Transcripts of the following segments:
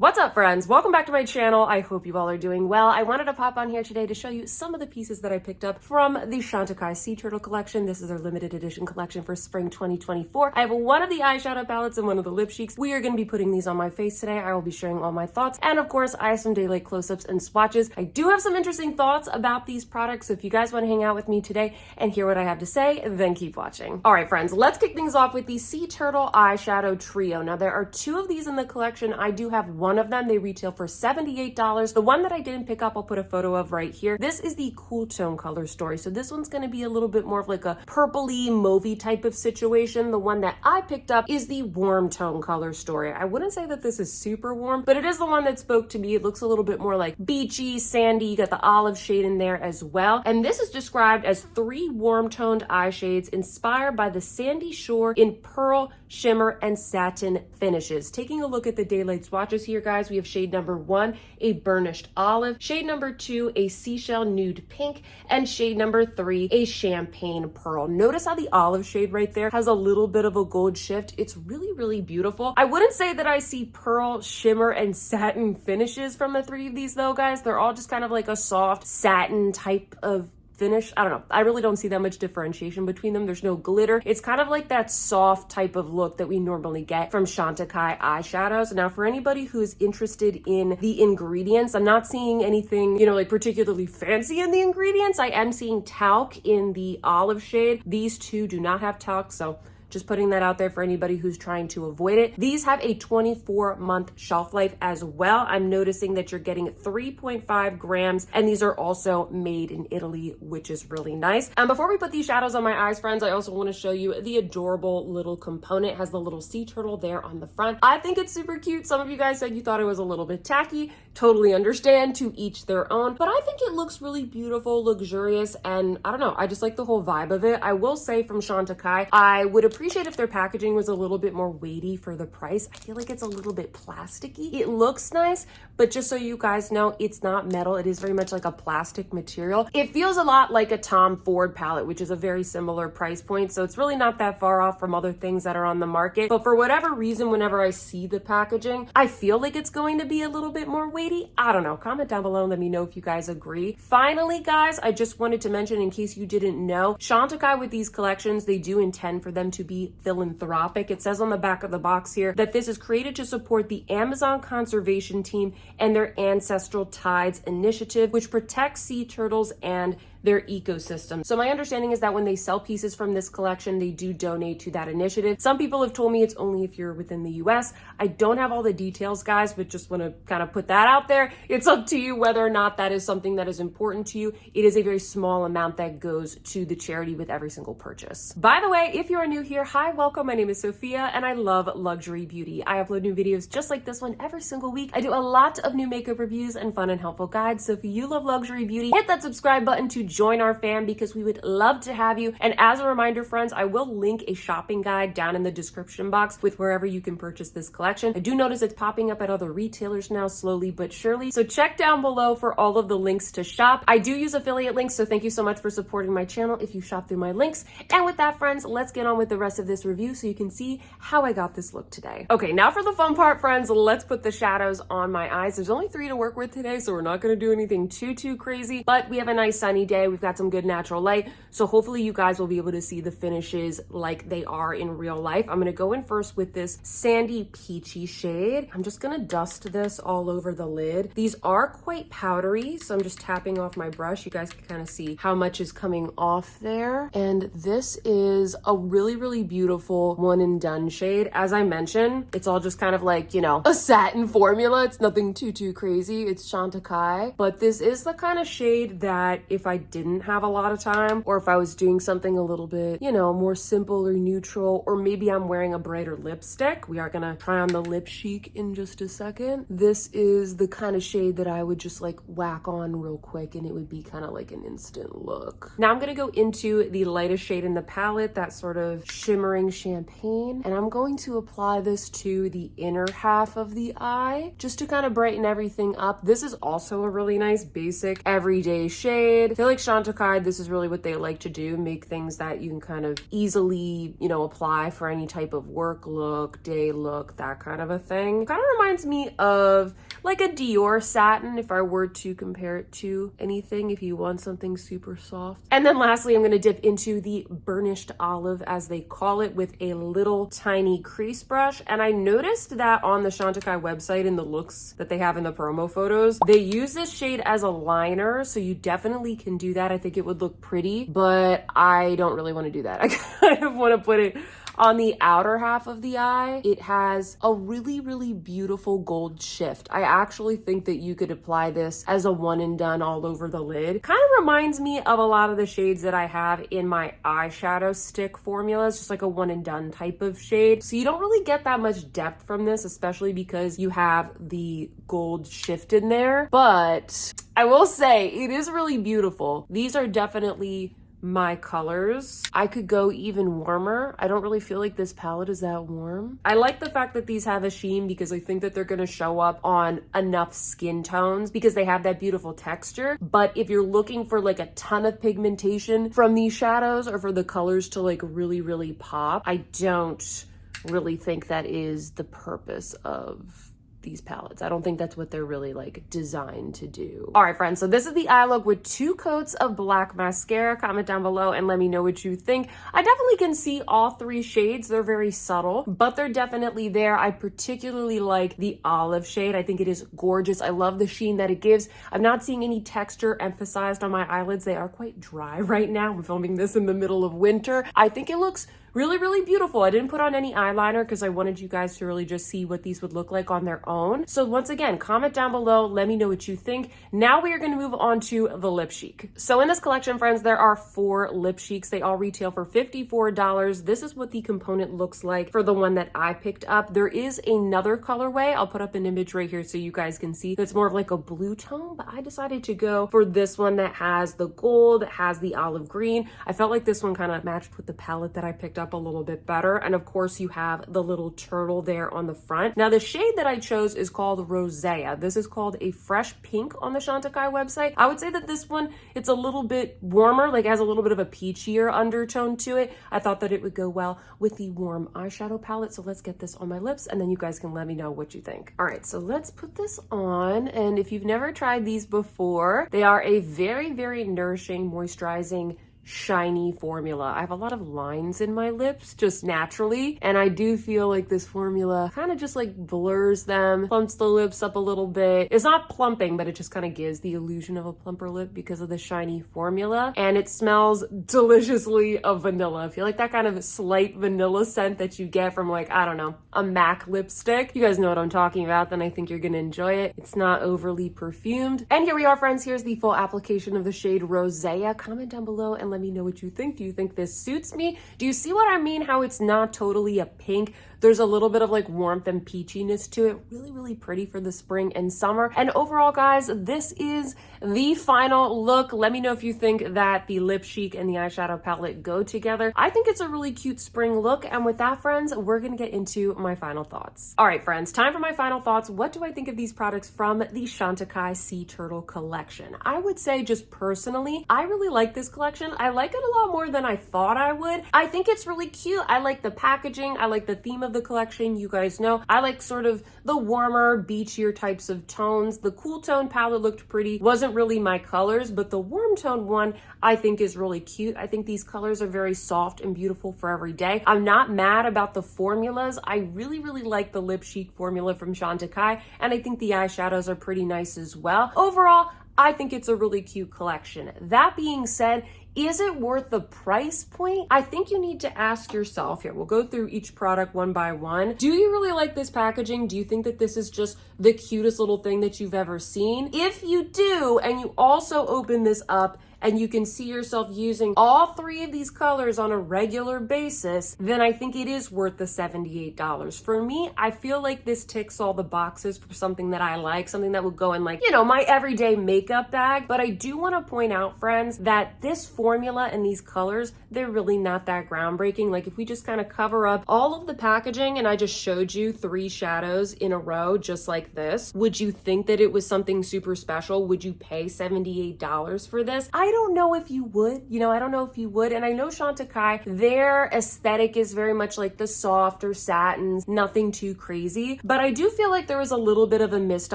What's up, friends? Welcome back to my channel. I hope you all are doing well. I wanted to pop on here today to show you some of the pieces that I picked up from the Chantecaille Sea Turtle Collection. This is their limited edition collection for spring 2024. I have one of the eyeshadow palettes and one of the lip cheeks. We are going to be putting these on my face today. I will be sharing all my thoughts. And of course, I have some daylight close-ups and swatches. I do have some interesting thoughts about these products. So if you guys want to hang out with me today and hear what I have to say, then keep watching. All right, friends, let's kick things off with the Sea Turtle Eyeshadow Trio. Now, there are two of these in the collection. I do have one of them. They retail for $78. The one that I didn't pick up, I'll put a photo of right here. This is the Cool Tone color story. So this one's going to be a little bit more of like a purpley, mauvey type of situation. The one that I picked up is the Warm Tone color story. I wouldn't say that this is super warm, but it is the one that spoke to me. It looks a little bit more like beachy, sandy. You got the olive shade in there as well. And this is described as 3 warm toned eye shades inspired by the sandy shore in pearl, shimmer, and satin finishes. Taking a look at the daylight swatches here, guys, we have shade number 1, a burnished olive, shade number 2, a seashell nude pink, and shade number 3, a champagne pearl. Notice how the olive shade right there has a little bit of a gold shift. It's really, really beautiful. I wouldn't say that I see pearl, shimmer, and satin finishes from the 3 of these though, guys. They're all just kind of like a soft satin type of finish. I don't know. I really don't see that much differentiation between them. There's no glitter. It's kind of like that soft type of look that we normally get from Chantecaille eyeshadows. Now, for anybody who's interested in the ingredients, I'm not seeing anything, like particularly fancy in the ingredients. I am seeing talc in the olive shade. These two do not have talc, so just putting that out there for anybody who's trying to avoid it. These have a 24-month shelf life as well. I'm noticing that you're getting 3.5 grams, and these are also made in Italy, which is really nice. And before we put these shadows on my eyes, friends, I also want to show you the adorable little component. It has the little sea turtle there on the front. I think it's super cute. Some of you guys said you thought it was a little bit tacky. Totally understand, to each their own. But I think it looks really beautiful, luxurious, and I don't know, I just like the whole vibe of it. I will say from Chantecaille, I would appreciate if their packaging was a little bit more weighty for the price. I feel like it's a little bit plasticky. It looks nice, but just so you guys know, it's not metal. It is very much like a plastic material. It feels a lot like a Tom Ford palette, which is a very similar price point. So it's really not that far off from other things that are on the market. But for whatever reason, whenever I see the packaging, I feel like it's going to be a little bit more weighty. I don't know. Comment down below and let me know if you guys agree. Finally, guys, I just wanted to mention, in case you didn't know, Chantecaille with these collections, they do intend for them to be philanthropic. It says on the back of the box here that this is created to support the Amazon Conservation Team and their Ancestral Tides initiative, which protects sea turtles and their ecosystem. So my understanding is that when they sell pieces from this collection, they do donate to that initiative. Some people have told me it's only if you're within the US. I don't have all the details, guys, but just want to kind of put that out there. It's up to you whether or not that is something that is important to you. It is a very small amount that goes to the charity with every single purchase. By the way, if you are new here, hi, welcome. My name is Sophia and I love luxury beauty. I upload new videos just like this one every single week. I do a lot of new makeup reviews and fun and helpful guides. So if you love luxury beauty, hit that subscribe button to join our fam because we would love to have you. And as a reminder, friends, I will link a shopping guide down in the description box with wherever you can purchase this collection. I do notice it's popping up at other retailers now, slowly but surely. So check down below for all of the links to shop. I do use affiliate links, so thank you so much for supporting my channel if you shop through my links. And with that, friends, let's get on with the rest of this review so you can see how I got this look today. Okay, now for the fun part, friends, let's put the shadows on my eyes. There's only 3 to work with today, so we're not going to do anything too crazy, but we have a nice sunny day. We've got some good natural light, so hopefully you guys will be able to see the finishes like they are in real life. I'm going to go in first with this sandy peachy shade. I'm just going to dust this all over the lid. These are quite powdery, so I'm just tapping off my brush. You guys can kind of see how much is coming off there. And this is a really beautiful one and done shade. As I mentioned, it's all just kind of like, a satin formula. It's nothing too crazy. It's Chantecaille, but this is the kind of shade that if I didn't have a lot of time, or if I was doing something a little bit, more simple or neutral, or maybe I'm wearing a brighter lipstick. We are gonna try on the lip cheek in just a second. This is the kind of shade that I would just like whack on real quick and it would be kind of like an instant look. Now I'm gonna go into the lightest shade in the palette, that sort of shimmering champagne, and I'm going to apply this to the inner half of the eye just to kind of brighten everything up. This is also a really nice basic everyday shade. I feel like like Chantecaille, this is really what they like to do, make things that you can kind of easily, you know, apply for any type of work look, day look, that kind of a thing. Kind of reminds me of like a Dior satin if I were to compare it to anything, if you want something super soft. And then lastly, I'm going to dip into the burnished olive, as they call it, with a little tiny crease brush. And I noticed that on the Chantecaille website, in the looks that they have in the promo photos, they use this shade as a liner, so you definitely can do that. I think it would look pretty, but I don't really want to do that. I kind of want to put it on the outer half of the eye. It has a really, really beautiful gold shift. I actually think that you could apply this as a one and done all over the lid. Kind of reminds me of a lot of the shades that I have in my eyeshadow stick formulas, just like a one and done type of shade. So you don't really get that much depth from this, especially because you have the gold shift in there. But I will say it is really beautiful. These are definitely my colors. I could go even warmer. I don't really feel like this palette is that warm. I like the fact that these have a sheen because I think that they're going to show up on enough skin tones because they have that beautiful texture. But if you're looking for like a ton of pigmentation from these shadows, or for the colors to like really, really pop, I don't really think that is the purpose of these palettes. I don't think that's what they're really like designed to do. All right, friends, so this is the eye look with 2 coats of black mascara. Comment down below and let me know what you think. I definitely can see all 3 shades. They're very subtle, but they're definitely there. I particularly like the olive shade. I think it is gorgeous. I love the sheen that it gives. I'm not seeing any texture emphasized on my eyelids. They are quite dry right now. I'm filming this in the middle of winter. I think it looks really, really beautiful. I didn't put on any eyeliner because I wanted you guys to really just see what these would look like on their own. So once again, comment down below, let me know what you think. Now we are going to move on to the lip cheek. So in this collection, friends, there are 4 lip cheeks. They all retail for $54. This is what the component looks like for the one that I picked up. There is another colorway. I'll put up an image right here so you guys can see. It's more of like a blue tone, but I decided to go for this one that has the gold, has the olive green. I felt like this one kind of matched with the palette that I picked up a little bit better. And of course you have the little turtle there on the front. Now the shade that I chose is called Rosea. This is called a fresh pink on the Chantecaille website. I would say that this one, it's a little bit warmer, like it has a little bit of a peachier undertone to it. I thought that it would go well with the warm eyeshadow palette. So let's get this on my lips and then you guys can let me know what you think. All right, so let's put this on. And if you've never tried these before, they are a very, very nourishing, moisturizing, shiny formula. I have a lot of lines in my lips just naturally, and I do feel like this formula kind of just like blurs them, plumps the lips up a little bit. It's not plumping, but it just kind of gives the illusion of a plumper lip because of the shiny formula, and it smells deliciously of vanilla. I feel like that kind of slight vanilla scent that you get from like, I don't know, a MAC lipstick. You guys know what I'm talking about, then I think you're gonna enjoy it. It's not overly perfumed. And here we are, friends. Here's the full application of the shade Rosea. Comment down below and let me know what you think. Do you think this suits me? Do you see what I mean? How it's not totally a pink. There's a little bit of like warmth and peachiness to it. Really, really pretty for the spring and summer. And overall, guys, this is the final look. Let me know if you think that the lip cheek and the eyeshadow palette go together. I think it's a really cute spring look. And with that, friends, we're gonna get into my final thoughts. All right, friends, time for my final thoughts. What do I think of these products from the Chantecaille Sea Turtle Collection? I would say, just personally, I really like this collection. I like it a lot more than I thought I would. I think it's really cute. I like the packaging. I like the theme of the collection. You guys know I like sort of the warmer, beachier types of tones. The cool tone palette looked pretty. Wasn't really my colors, but the warm tone one I think is really cute. I think these colors are very soft and beautiful for every day. I'm not mad about the formulas. I really, really like the lip cheek formula from Chantecaille, and I think the eyeshadows are pretty nice as well. Overall, I think it's a really cute collection. That being said, is it worth the price point? I think you need to ask yourself here. We'll go through each product one by one. Do you really like this packaging? Do you think that this is just the cutest little thing that you've ever seen? If you do, and you also open this up and you can see yourself using all 3 of these colors on a regular basis, then I think it is worth the $78. For me, I feel like this ticks all the boxes for something that I like, something that would go in like, you know, my everyday makeup bag. But I do want to point out, friends, that this formula and these colors, they're really not that groundbreaking. Like if we just kind of cover up all of the packaging and I just showed you 3 shadows in a row just like this, would you think that it was something super special? Would you pay $78 for this? I I don't know if you would, I don't know if you would. And I know Chantecaille, their aesthetic is very much like the softer satins, nothing too crazy. But I do feel like there was a little bit of a missed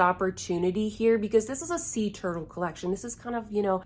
opportunity here because this is a sea turtle collection. This is kind of,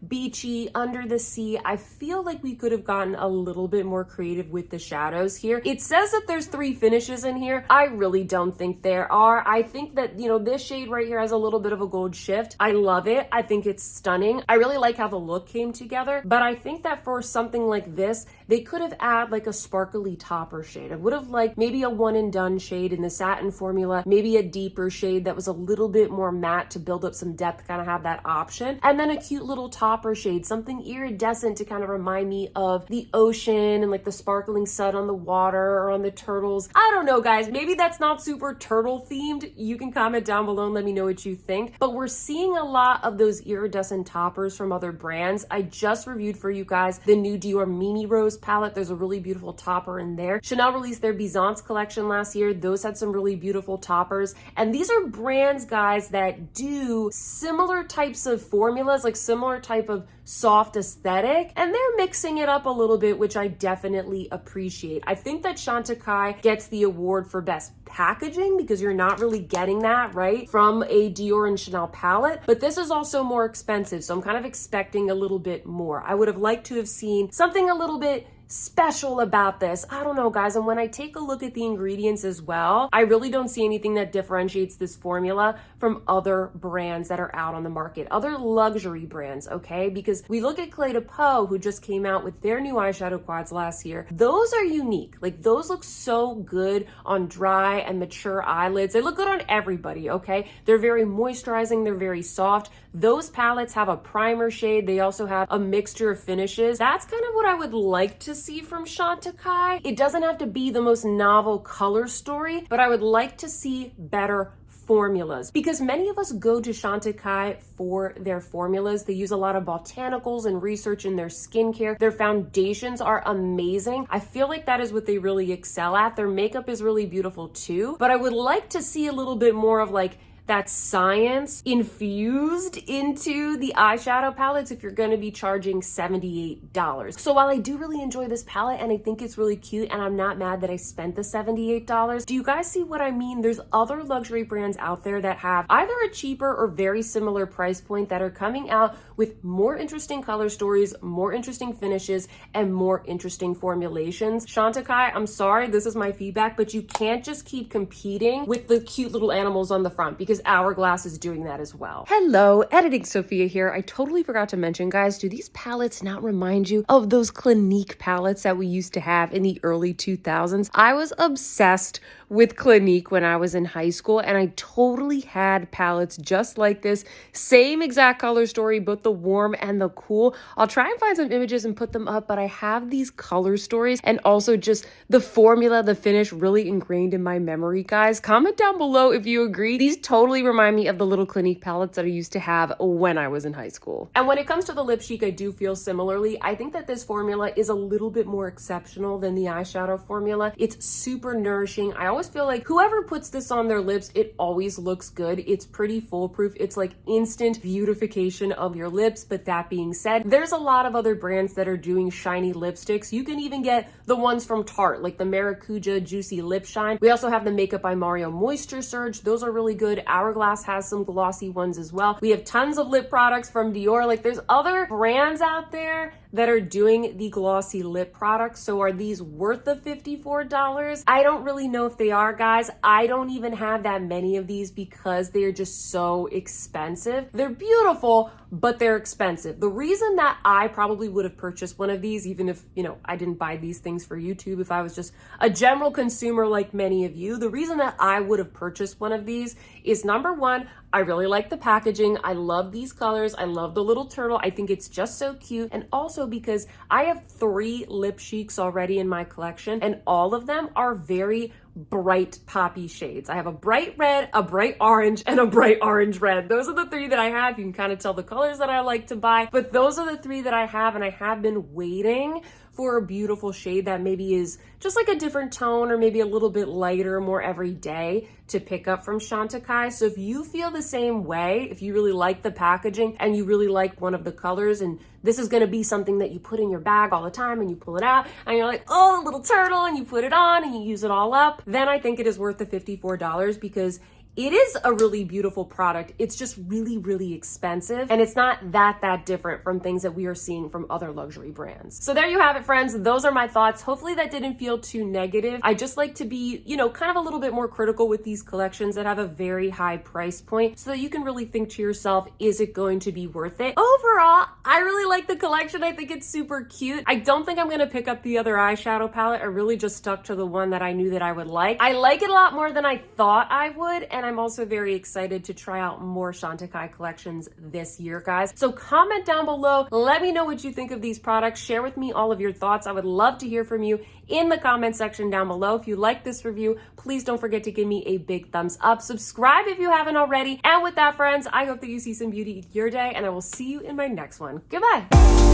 beachy, under the sea. I feel like we could have gotten a little bit more creative with the shadows here. It says that there's 3 finishes in here. I really don't think there are. I think that, this shade right here has a little bit of a gold shift. I love it. I think it's stunning. I really like how the look came together, but I think that for something like this, they could have added like a sparkly topper shade. I would have liked maybe a one and done shade in the satin formula, maybe a deeper shade that was a little bit more matte to build up some depth, kind of have that option, and then a cute little topper shade, something iridescent to kind of remind me of the ocean and like the sparkling sun on the water or on the turtles. I don't know, guys, maybe that's not super turtle themed. You can comment down below and let me know what you think, but we're seeing a lot of those iridescent toppers from other brands. I just reviewed for you guys the new Dior Mimi Rose palette. There's a really beautiful topper in there. Chanel released their Byzance collection last year. Those had some really beautiful toppers, and these are brands, guys, that do similar types of formulas, like similar type of soft aesthetic, and they're mixing it up a little bit, which I definitely appreciate. I think that Chantecaille gets the award for best packaging because you're not really getting that, right, from a Dior and Chanel palette, but this is also more expensive, so I'm kind of expecting a little bit more. I would have liked to have seen something a little bit special about this. I don't know, guys. And when I take a look at the ingredients as well, I really don't see anything that differentiates this formula from other brands that are out on the market, other luxury brands, okay? Because we look at Clé de Peau, who just came out with their new eyeshadow quads last year. Those are unique. Like, those look so good on dry and mature eyelids. They look good on everybody, okay? They're very moisturizing. They're very soft. Those palettes have a primer shade. They also have a mixture of finishes. That's kind of what I would like to see from Chantecaille. It doesn't have to be the most novel color story, but I would like to see better formulas because many of us go to Chantecaille for their formulas. They use a lot of botanicals and research in their skincare. Their foundations are amazing. I feel like that is what they really excel at. Their makeup is really beautiful too, but I would like to see a little bit more of like that science infused into the eyeshadow palettes if you're going to be charging $78. So while I do really enjoy this palette and I think it's really cute and I'm not mad that I spent the $78, do you guys see what I mean? There's other luxury brands out there that have either a cheaper or very similar price point that are coming out with more interesting color stories, more interesting finishes, and more interesting formulations. Chantecaille, I'm sorry, this is my feedback, but you can't just keep competing with the cute little animals on the front because Hourglass is doing that as well. Hello, Editing Sophia here. I totally forgot to mention, guys, do these palettes not remind you of those Clinique palettes that we used to have in the early 2000s? I was obsessed with Clinique when I was in high school, and I totally had palettes just like this. Same exact color story, both the warm and the cool. I'll try and find some images and put them up, but I have these color stories and also just the formula, the finish really ingrained in my memory, guys. Comment down below if you agree. These totally remind me of the little Clinique palettes that I used to have when I was in high school. And when it comes to the lip cheek, I do feel similarly. I think that this formula is a little bit more exceptional than the eyeshadow formula. It's super nourishing. I always feel like whoever puts this on their lips, it always looks good. It's pretty foolproof. It's like instant beautification of your lips. But that being said, there's a lot of other brands that are doing shiny lipsticks. You can even get the ones from Tarte, like the Maracuja Juicy Lip Shine. We also have the Makeup by Mario Moisture Surge. Those are really good. Hourglass has some glossy ones as well. We have tons of lip products from Dior. Like, there's other brands out there that are doing the glossy lip products. So are these worth the $54? I don't really know if they are, guys. I don't even have that many of these because they're just so expensive. They're beautiful, but they're expensive. The reason that I probably would have purchased one of these, even if, I didn't buy these things for YouTube, if I was just a general consumer like many of you, the reason that I would have purchased one of these is, number one, I really like the packaging. I love these colors. I love the little turtle. I think it's just so cute. And also because I have 3 lip cheeks already in my collection, and all of them are very bright poppy shades. I have a bright red, a bright orange, and a bright orange red. Those are the 3 that I have. You can kind of tell the colors that I like to buy, but those are the 3 that I have, and I have been waiting for a beautiful shade that maybe is just like a different tone or maybe a little bit lighter, more everyday to pick up from Chantecaille. So if you feel the same way, if you really like the packaging and you really like one of the colors, and this is gonna be something that you put in your bag all the time and you pull it out and you're like, oh, a little turtle, and you put it on and you use it all up, then I think it is worth the $54 because it is a really beautiful product. It's just really, really expensive. And it's not that different from things that we are seeing from other luxury brands. So there you have it, friends. Those are my thoughts. Hopefully that didn't feel too negative. I just like to be, you know, kind of a little bit more critical with these collections that have a very high price point so that you can really think to yourself, is it going to be worth it? Overall, I really like the collection. I think it's super cute. I don't think I'm gonna pick up the other eyeshadow palette. I really just stuck to the one that I knew that I would like. I like it a lot more than I thought I would, and I'm also very excited to try out more Chantecaille collections this year, guys. So comment down below. Let me know what you think of these products. Share with me all of your thoughts. I would love to hear from you in the comment section down below. If you like this review, please don't forget to give me a big thumbs up. Subscribe if you haven't already. And with that, friends, I hope that you see some beauty in your day, and I will see you in my next one. Goodbye.